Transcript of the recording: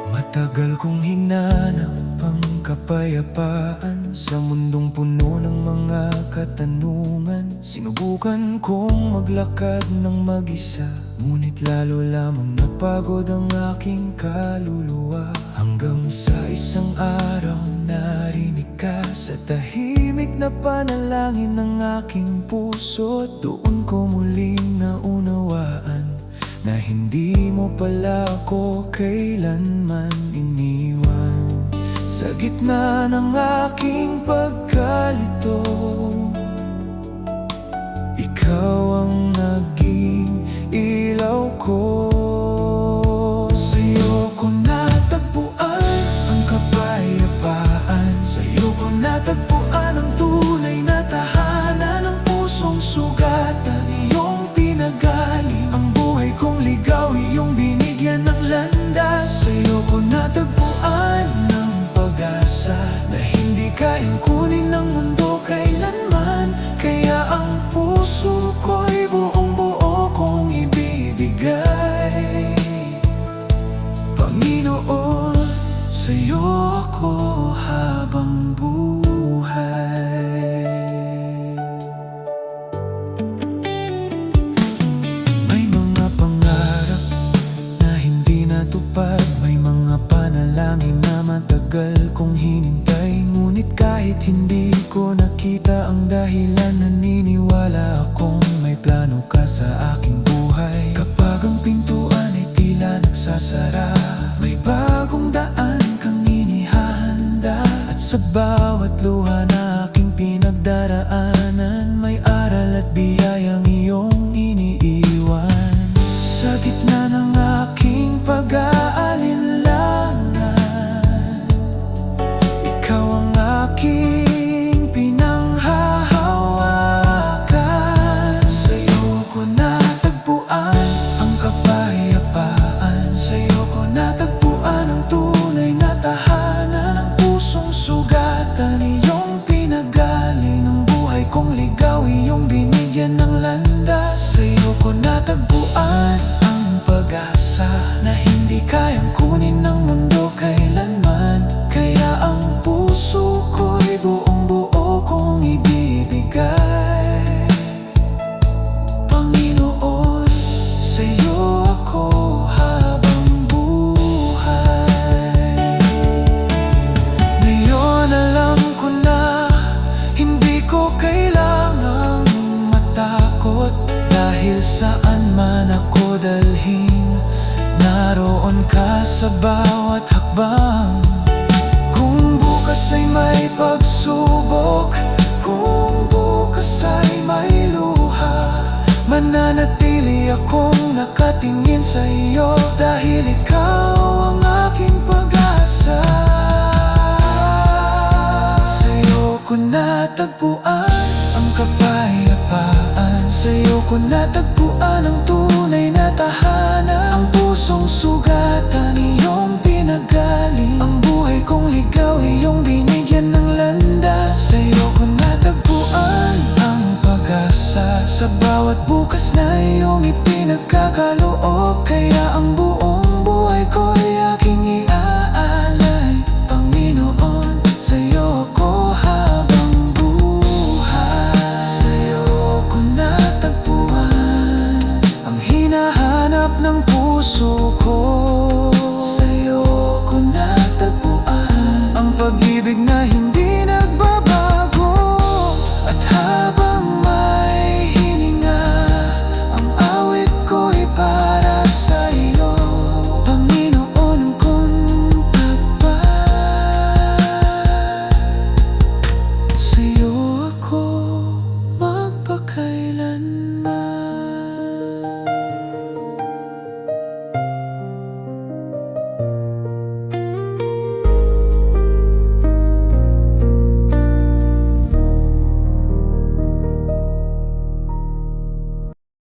Matagal kong hinanap ang kapayapaan sa mundong puno ng mga katanungan. Sinubukan kong maglakad ng mag-isa, ngunit lalo lamang napagod ang aking kaluluwa. Hanggang sa isang araw narinig ka sa tahimik na panalangin ng aking puso. Doon ko muling naunawaan na hindi mo pala ako kailanman iniwan. Sa gitna ng aking pagkalito, ikaw ang naging ilaw ko. Sa'yo ko natagpuan ang kapayapaan, sa'yo ko natagpuan ang tunay na tahanan ng pusong sugatan. Iyong pinagaling ang buhay kong ligaw, iyong binigyan ng landas. Sa'yo ko natagpuan ng pag-asa na hindi kayang kunin ng mundo kailanman. Kaya ang puso ko'y buong buo kong ibibigay. Panginoon, sa'yo ako habang buhay. May mga pangarap na hindi natupad, may mga panalangin na matagal kong hinintay. Ngunit kahit hindi ko nakita ang dahilan, naniniwala akong may plano ka sa aking buhay. Kapag ang pintuan ay tila nagsasara, may bagong daan kang inihahanda. At sa bawat luha na aking pinagdaraanan, may aral at biyayang iyong iniiwan. Sa gitna ng aking pag-aalinlangan, ikaw ang aking pinanghahawakan. Sa'yo ko natagpuan ang kapayapaan, sa'yo ko natagpuan ang tunay na tahanan ng pusong sugatan. Iyong pinagaling ang buhay kong ligaw, iyong binigyan ng landas. Sa'yo ko natagpuan ang pag-asa na hindi kayang kunin ng mundo kailanman. Kaya ang puso ko'y buong buo kong ibibigay. Panginoon, sa'yo ako habang buhay. Ngayon alam ko na hindi ko kailangang matakot, dahil saan man ako dalhin, naroon ka sa bawat hakbang. Kung bukas ay may pagsubok, kung bukas ay may luha, mananatili akong nakatingin sa iyo, dahil ikaw ang aking pag-asa. Sa'yo ko natagpuan ang kapayapaan, sa'yo ko natagpuan ang tunay na tahanan, ang pusong sugatan.